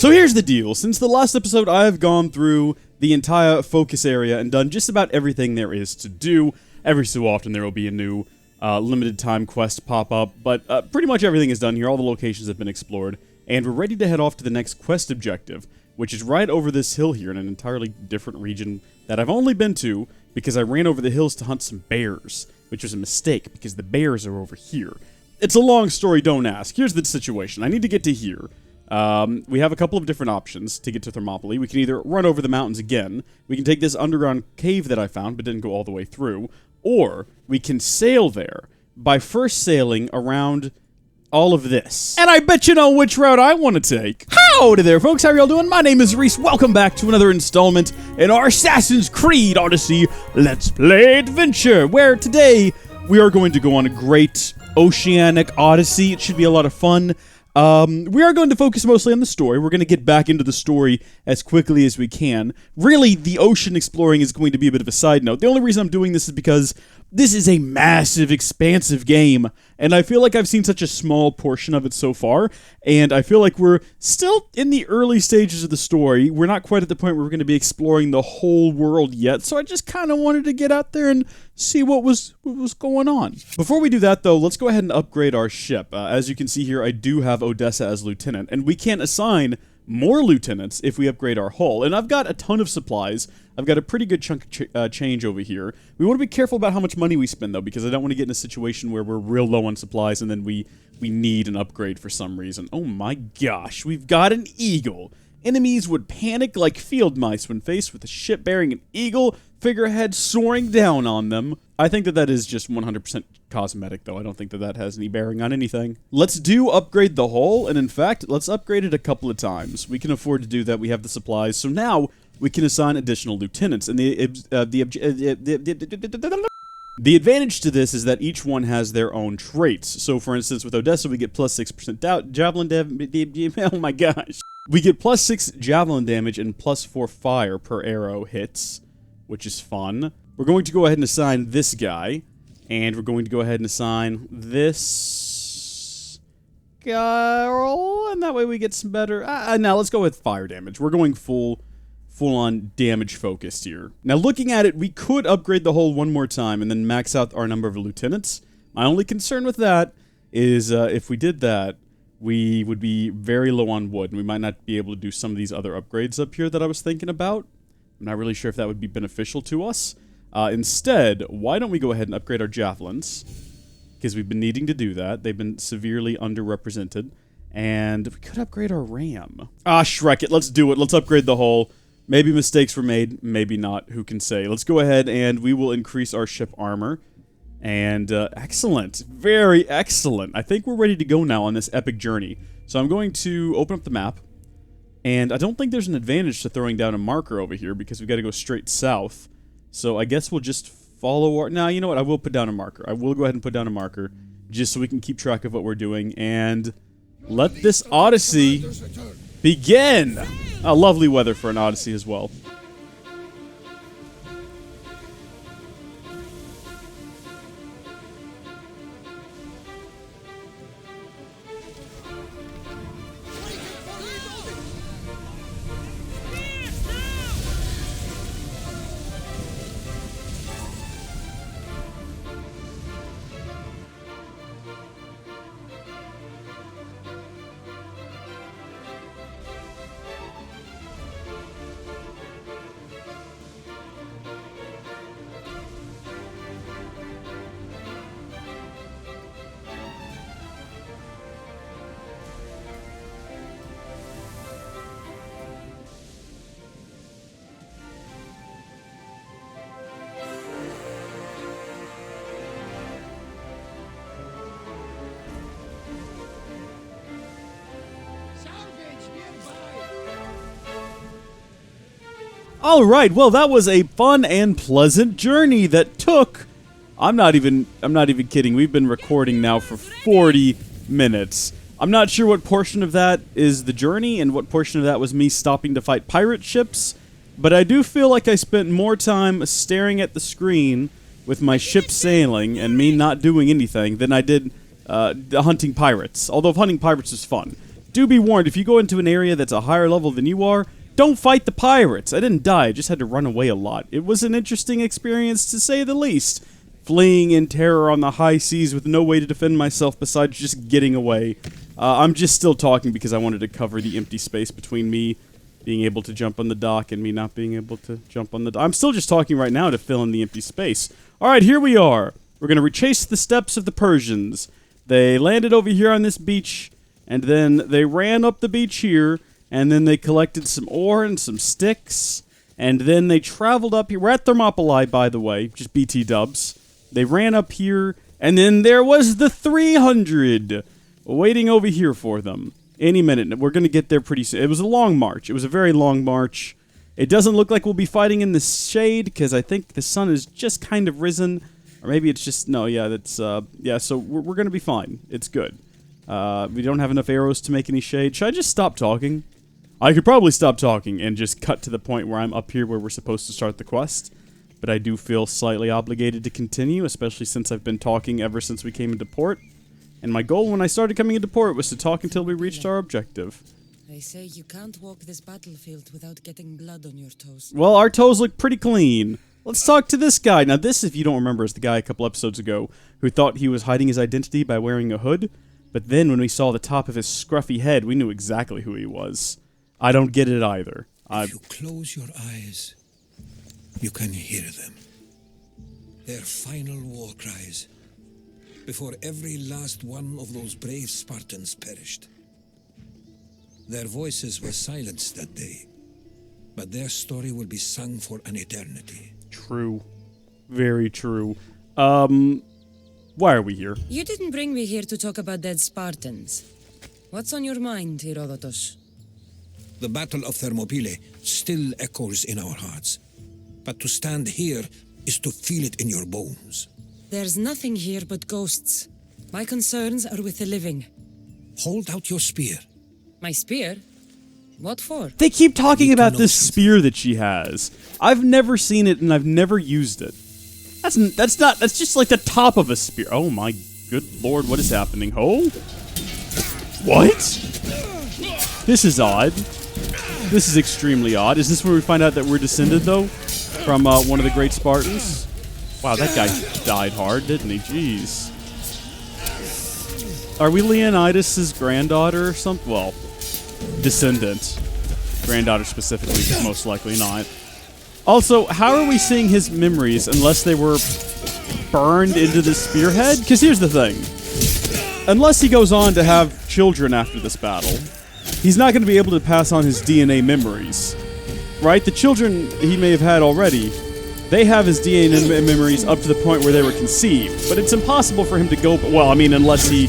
So here's the deal. Since the last episode, I have gone through the entire focus area and done just about everything there is to do. Every so often there will be a new limited time quest pop up, but pretty much everything is done here. All the locations have been explored, and we're ready to head off to the next quest objective, which is right over this hill here in an entirely different region that I've only been to because I ran over the hills to hunt some bears, which was a mistake because the bears are over here. It's a long story, don't ask. Here's the situation. I need to get to here. We have a couple of different options to get to Thermopylae. We can either run over the mountains again, we can take this underground cave that I found but didn't go all the way through, or we can sail there by first sailing around all of this. And I bet you know which route I want to take. Howdy there, folks. How are y'all doing? My name is Rees. Welcome back to another installment in our Assassin's Creed Odyssey Let's Play Adventure, where today we are going to go on a great oceanic odyssey. It should be a lot of fun. We are going to focus mostly on the story. We're going to get back into the story as quickly as we can. Really, the ocean exploring is going to be a bit of a side note. The only reason I'm doing this is because this is a massive, expansive game, and I feel like I've seen such a small portion of it so far, and I feel like we're still in the early stages of the story. We're not quite at the point where we're going to be exploring the whole world yet, so I just kind of wanted to get out there and see what was going on. Before we do that, though, let's go ahead and upgrade our ship. As you can see here, I do have Odessa as lieutenant, and we can assign more lieutenants if we upgrade our hull. And I've got a ton of supplies. I've got a pretty good chunk of change over here. We want to be careful about how much money we spend, though, because I don't want to get in a situation where we're real low on supplies and then we need an upgrade for some reason. Oh my gosh, we've got an eagle. Enemies would panic like field mice when faced with a ship bearing an eagle figurehead soaring down on them. I think that is just 100% cosmetic, though. I don't think that has any bearing on anything. Let's upgrade the hull, and in fact, let's upgrade it a couple of times. We can afford to do that. We have the supplies, so now we can assign additional lieutenants. And the advantage to this is that each one has their own traits. So, for instance, with Odessa, we get plus 6% javelin damage. Oh my gosh. We get plus 6 javelin damage and plus 4 fire per arrow hits, which is fun. We're going to go ahead and assign this guy, and we're going to go ahead and assign this girl, and that way we get some better. Now let's go with fire damage. We're going full-on damage focused here. Now looking at it, we could upgrade the hull one more time and then max out our number of lieutenants. My only concern with that is if we did that, we would be very low on wood, and we might not be able to do some of these other upgrades up here that I was thinking about. I'm not really sure if that would be beneficial to us. Instead, why don't we go ahead and upgrade our javelins? Because we've been needing to do that. They've been severely underrepresented. And we could upgrade our ram. Shrek it. Let's do it. Let's upgrade the hull. Maybe mistakes were made. Maybe not. Who can say? Let's go ahead and we will increase our ship armor. And excellent. Very excellent. I think we're ready to go now on this epic journey. So I'm going to open up the map. And I don't think there's an advantage to throwing down a marker over here because we've got to go straight south. So I guess we'll just follow our... Now, you know what? I will put down a marker. I will go ahead and put down a marker just so we can keep track of what we're doing. And let this Odyssey begin! Lovely weather for an Odyssey as well. Alright, well that was a fun and pleasant journey that took... I'm not even kidding, we've been recording now for 40 minutes. I'm not sure what portion of that is the journey and what portion of that was me stopping to fight pirate ships, but I do feel like I spent more time staring at the screen with my ship sailing and me not doing anything than I did hunting pirates. Although hunting pirates is fun. do be warned, if you go into an area that's a higher level than you are, don't fight the pirates. I didn't die, I just had to run away a lot. It was an interesting experience, to say the least. Fleeing in terror on the high seas with no way to defend myself besides just getting away. I'm just still talking because I wanted to cover the empty space between me being able to jump on the dock and me not being able to jump on the dock. I'm still just talking right now to fill in the empty space. Alright, here we are. We're going to retrace the steps of the Persians. They landed over here on this beach, and then they ran up the beach here, and then they collected some ore and some sticks, and then they traveled up here. We're at Thermopylae, by the way, just BT dubs. They ran up here, and then there was the 300 waiting over here for them. Any minute. We're going to get there pretty soon. It was a long march. It was a very long march. It doesn't look like we'll be fighting in the shade, because I think the sun is just kind of risen. Or maybe it's just... No, yeah, that's... yeah, so we're going to be fine. It's good. We don't have enough arrows to make any shade. Should I just stop talking? I could probably stop talking and just cut to the point where I'm up here where we're supposed to start the quest. But I do feel slightly obligated to continue, especially since I've been talking ever since we came into port. And my goal when I started coming into port was to talk until we reached our objective. They say you can't walk this battlefield without getting blood on your toes. Well, our toes look pretty clean. Let's talk to this guy. Now this, if you don't remember, is the guy a couple episodes ago who thought he was hiding his identity by wearing a hood. But then when we saw the top of his scruffy head, we knew exactly who he was. I don't get it either. If you close your eyes, you can hear them. Their final war cries, before every last one of those brave Spartans perished. Their voices were silenced that day, but their story will be sung for an eternity. True. Very true. Why are we here? You didn't bring me here to talk about dead Spartans. What's on your mind, Herodotus? The Battle of Thermopylae still echoes in our hearts, but to stand here is to feel it in your bones. There's nothing here but ghosts. My concerns are with the living. Hold out your spear. My spear? What for? They keep talking about this spear that she has. I've never seen it and I've never used it. That's just like the top of a spear. Oh my good lord, what is happening? Oh? What? This is odd. This is extremely odd. Is this where we find out that we're descended, though? From one of the great Spartans? Wow, that guy died hard, didn't he? Jeez. Are we Leonidas' granddaughter or something? Well, descendant. Granddaughter specifically, but most likely not. Also, how are we seeing his memories unless they were burned into the spearhead? Because here's the thing. Unless he goes on to have children after this battle, he's not going to be able to pass on his DNA memories. Right? The children he may have had already, they have his DNA memories up to the point where they were conceived. But it's impossible for him to go... Well, I mean, unless he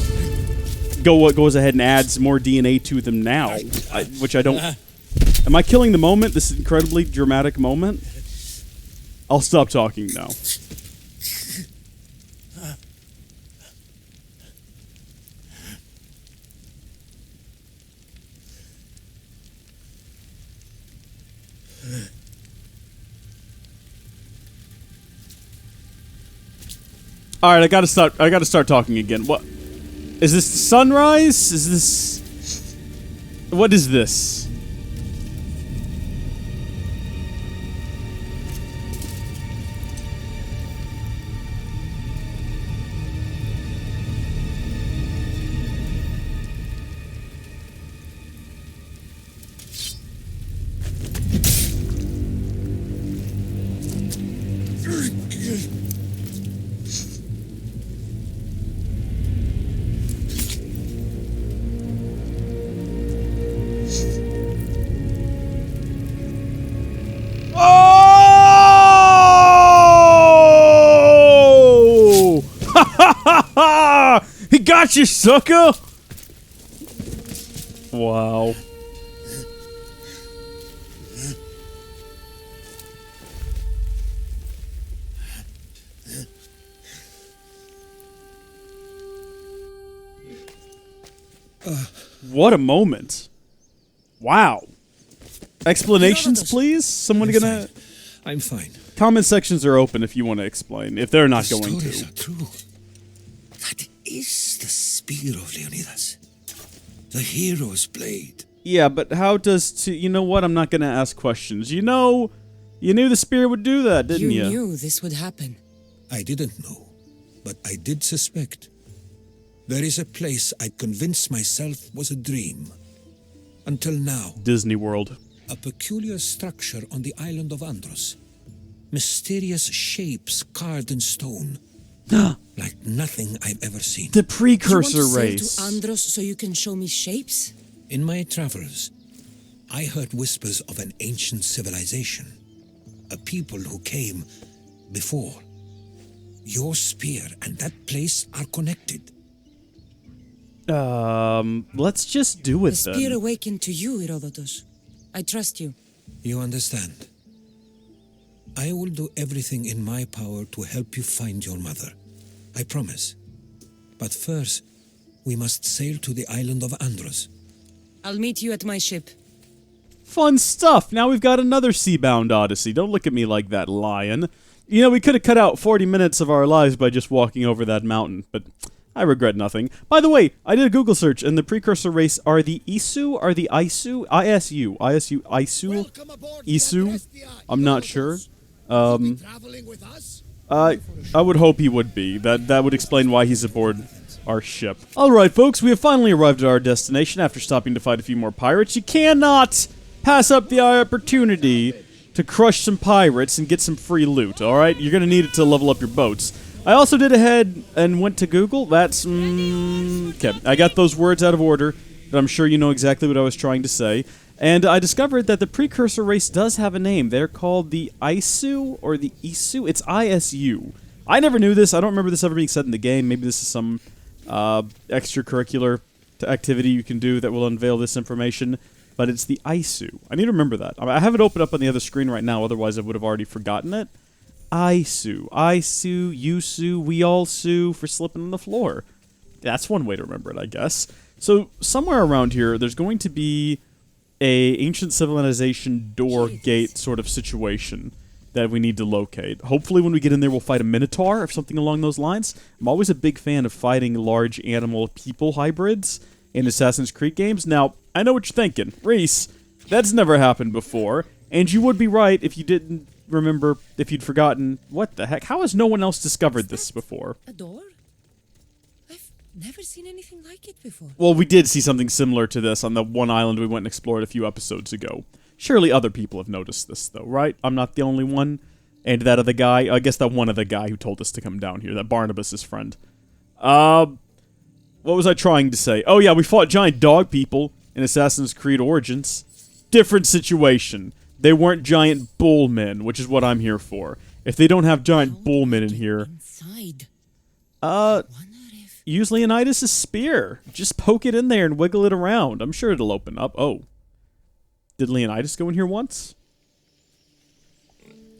goes ahead and adds more DNA to them now. Which I don't... Am I killing the moment? This incredibly dramatic moment? I'll stop talking now. All right, I gotta start talking again. What is this? Sunrise? Is this? What is this? He got you, sucker! Wow. What a moment. Wow. Explanations, please? Someone gonna... I'm fine. Comment sections are open if you want to explain, if they're not The going stories to. are true. That is the spear of Leonidas. The hero's blade. Yeah, but how does you know what? I'm not gonna ask questions. You knew the spear would do that, didn't you? You knew this would happen. I didn't know, but I did suspect. There is a place I'd convinced myself was a dream. Until now. Disney World. A peculiar structure on the island of Andros. Mysterious shapes carved in stone. Like nothing I've ever seen. The precursor you want to race. sail to Andros so you can show me shapes? In my travels, I heard whispers of an ancient civilization. A people who came before. Your spear and that place are connected. Let's just do it The then. spear awakened to you, Herodotus. I trust you. You understand. I will do everything in my power to help you find your mother. I promise. But first, we must sail to the island of Andros. I'll meet you at my ship. Fun stuff. Now we've got another seabound Odyssey. Don't look at me like that, lion. You know, we could have cut out 40 minutes of our lives by just walking over that mountain, but I regret nothing. By the way, I did a Google search, and the precursor race are the Isu, are the Isu? Isu? I'm not sure. I would hope he would be. That would explain why he's aboard our ship. Alright, folks, we have finally arrived at our destination after stopping to fight a few more pirates. You cannot pass up the opportunity to crush some pirates and get some free loot, alright? You're gonna need it to level up your boats. I also did ahead and went to Google. That's, okay. I got those words out of order, but I'm sure you know exactly what I was trying to say. And I discovered that the precursor race does have a name. They're called the Isu, or the Isu. It's ISU. I never knew this. I don't remember this ever being said in the game. Maybe this is some extracurricular activity you can do that will unveil this information. But it's the Isu. I need to remember that. I have it open up on the other screen right now, otherwise I would have already forgotten it. Isu. You sue, we all sue for slipping on the floor. That's one way to remember it, I guess. So, somewhere around here, there's going to be a ancient civilization door gate sort of situation that we need to locate. Hopefully when we get in there we'll fight a minotaur or something along those lines. I'm always a big fan of fighting large animal people hybrids in Assassin's Creed games. Now, I know what you're thinking. Rees, that's never happened before. And you would be right if you didn't remember, if you'd forgotten. What the heck? How has no one else discovered this before? A door? I've never seen anything like it before. Well, we did see something similar to this on the one island we went and explored a few episodes ago. Surely other people have noticed this, though, right? I'm not the only one. And that other guy, I guess that one other guy who told us to come down here, that Barnabas' friend. What was I trying to say? Oh yeah, we fought giant dog people in Assassin's Creed Origins. Different situation. They weren't giant bullmen, which is what I'm here for. If they don't have giant bullmen in here... Inside. Use Leonidas' spear. Just poke it in there and wiggle it around. I'm sure it'll open up. Oh. Did Leonidas go in here once?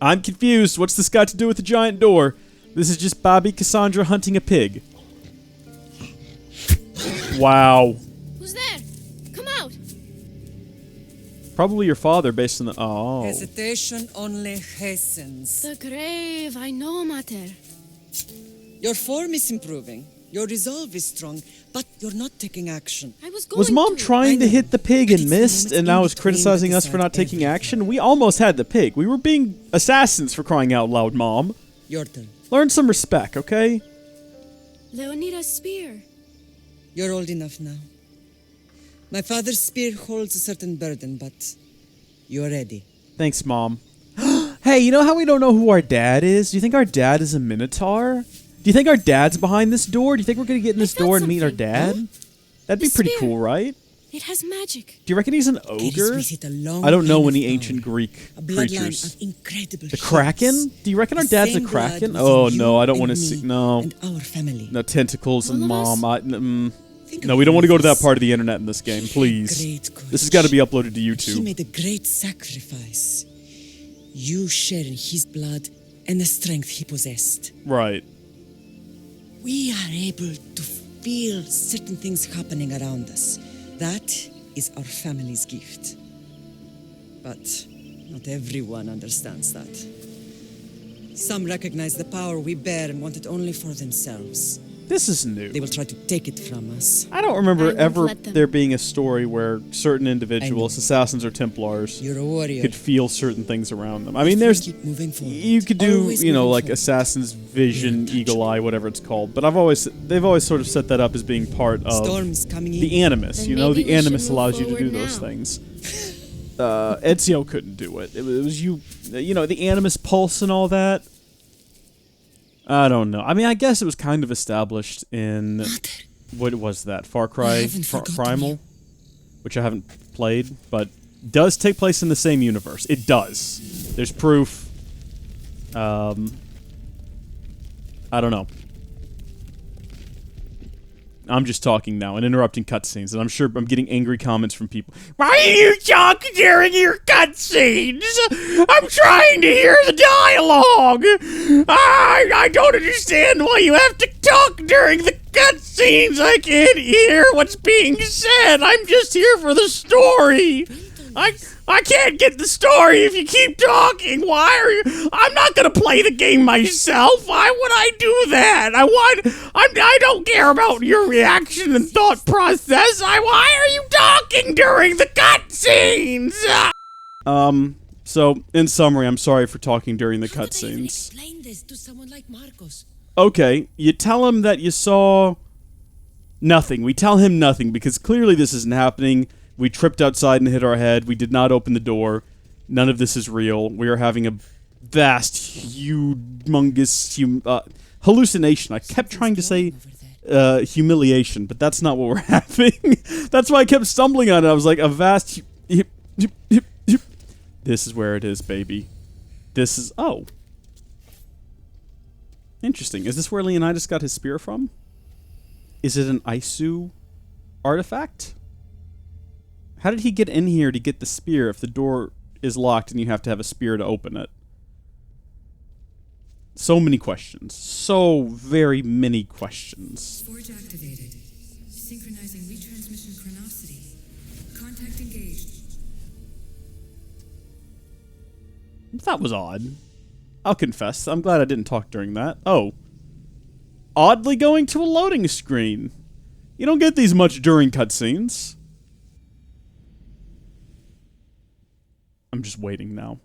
I'm confused. What's this got to do with the giant door? This is just Bobby Kassandra hunting a pig. Wow. Who's there? Come out! Probably your father, based on the... Oh. Hesitation only hastens. The grave, I know, Mater. Your form is improving. Your resolve is strong, but you're not taking action. I was going Was Mom to. trying to hit the pig and It's the missed, moments and now in is between criticizing that us for not decide taking everything. action? We almost had the pig. We were being assassins for crying out loud, Mom. Your turn. Learn some respect, okay? Leonidas' spear. You're old enough now. My father's spear holds a certain burden, but you're ready. Thanks, Mom. Hey, you know how we don't know who our dad is? Do you think our dad is a minotaur? Do you think our dad's behind this door? Do you think we're gonna get in this felt door and meet our something. dad? That'd be The pretty spear. cool, right? It has magic. Do you reckon he's an It is ogre? with it a long I don't know line any of ancient power, Greek a bloodline creatures. of incredible The heroes. Kraken? Do you reckon our The dad's a same blood Kraken? within Oh you no, I don't and want to me see. No, and our family. no tentacles and All of us? Mom. Think No, of we don't want to go to that Leonidas. part of the internet in this game, He had please. great courage. This has got to be uploaded to He YouTube. made a great sacrifice. You share in his blood and the strength he possessed. Right. We are able to feel certain things happening around us. That is our family's gift. But not everyone understands that. Some recognize the power we bear and want it only for themselves. This is new. They will try to take it from us. I don't remember I won't ever let them. there being a story where certain individuals, assassins or Templars, You're a warrior. could feel certain things around them. I If mean, we there's keep moving forward, you could do, always you know, moving like forward. Assassin's Vision, You're Eagle Eye, whatever it's called. But they've always sort of set that up as being part of Storms coming in. the Animus. Then You know, maybe the we should Animus move allows you to do forward those now. things. Ezio couldn't do it. It was you know, the Animus pulse and all that. I don't know. I mean, I guess it was kind of established in what was that? Far Cry haven't forgotten Primal, you. which I haven't played, but does take place in the same universe. It does. There's proof. I don't know. I'm just talking now and interrupting cutscenes, and I'm sure I'm getting angry comments from people. Why are you talking during your cutscenes? I'm trying to hear the dialogue. I don't understand why you have to talk during the cutscenes. I can't hear what's being said. I'm just here for the story. I can't get the story if you keep talking. Why are you? I'm not gonna play the game myself. Why would I do that? I don't care about your reaction and thought process. Why are you talking during the cutscenes? So in summary, I'm sorry for talking during the How could I even cutscenes. explain this to someone like Marcos? Okay, you tell him that you saw nothing. We tell him nothing because clearly this isn't happening. We tripped outside and hit our head. We did not open the door. None of this is real. We are having a vast, humongous hallucination. I kept trying to say humiliation, but that's not what we're having. That's why I kept stumbling on it. I was like, a vast... This is where it is, baby. This is... Oh. Interesting. Is this where Leonidas got his spear from? Is it an Isu artifact? How did he get in here to get the spear if the door is locked and you have to have a spear to open it? So many questions. So very many questions. Forge activated. Synchronizing retransmission chronicity. Contact engaged. That was odd. I'll confess. I'm glad I didn't talk during that. Oh. Oddly going to a loading screen. You don't get these much during cutscenes. I'm just waiting now.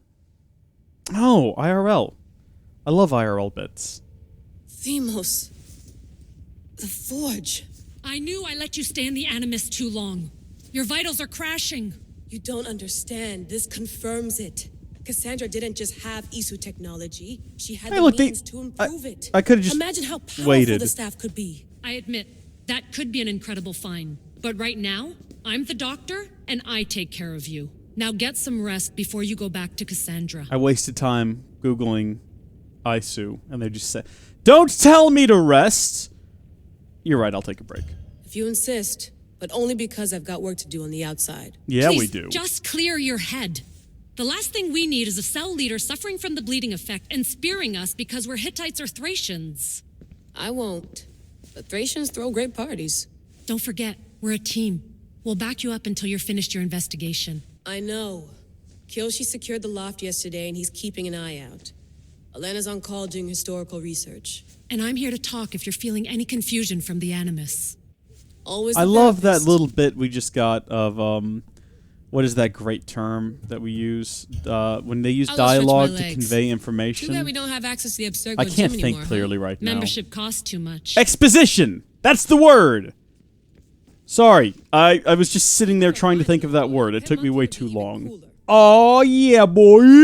Oh, IRL. I love IRL bits. Themos. The Forge. I knew I let you stay in the Animus too long. Your vitals are crashing. You don't understand. This confirms it. Kassandra didn't just have Isu technology. She had Hey, the look, means to improve it. I could've just Imagine how powerful waited. the staff could be. I admit, that could be an incredible find. But right now, I'm the doctor, and I take care of you. Now get some rest before you go back to Kassandra. I wasted time Googling Isu, and they just said, "Don't tell me to rest!" You're right, I'll take a break. If you insist, but only because I've got work to do on the outside. Yeah, Please, we do. just clear your head. The last thing we need is a cell leader suffering from the bleeding effect and spearing us because we're Hittites or Thracians. I won't. The Thracians throw great parties. Don't forget, we're a team. We'll back you up until you're finished your investigation. I know. Kyoshi secured the loft yesterday and he's keeping an eye out. Elena's on call doing historical research. And I'm here to talk if you're feeling any confusion from the Animus. Always I the love that therapist. little bit we just got of, what is that great term that we use? When they use I'll go stretch my dialogue to legs. convey Too information. bad we don't have access to the Abstergo I gym can't anymore, think clearly right now. Membership costs too much. Exposition! That's the word! Sorry, I was just sitting there trying to think of that word. It took me way too long. Oh yeah, boy!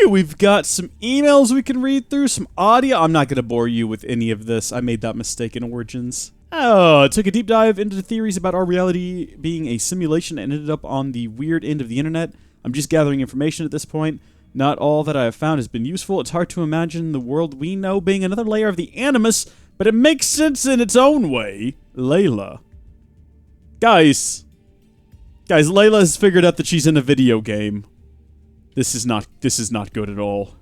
We've got some emails we can read through, some audio. I'm not going to bore you with any of this. I made that mistake in Origins. Oh, took a deep dive into the theories about our reality being a simulation and ended up on the weird end of the internet. I'm just gathering information at this point. Not all that I have found has been useful. It's hard to imagine the world we know being another layer of the Animus, but it makes sense in its own way. Layla. Guys, Layla has figured out that she's in a video game. This is not good at all.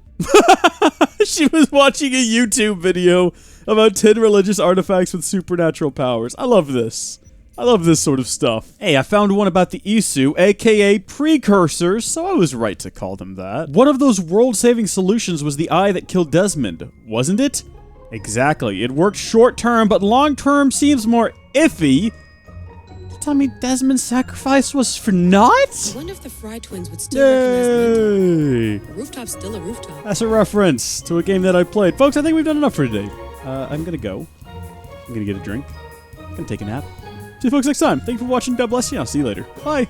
She was watching a YouTube video about 10 religious artifacts with supernatural powers. I love this. I love this sort of stuff. Hey, I found one about the Isu, aka precursors, so I was right to call them that. One of those world-saving solutions was the eye that killed Desmond, wasn't it? Exactly. It worked short term, but long term seems more iffy. You tell me Desmond's sacrifice was for naught? I wonder if the Fry twins would still recognize Yay! London. A rooftop's still a rooftop. That's a reference to a game that I played. Folks, I think we've done enough for today. I'm gonna go. I'm gonna get a drink. I'm gonna take a nap. See you folks next time. Thank you for watching. God bless you. I'll see you later. Bye.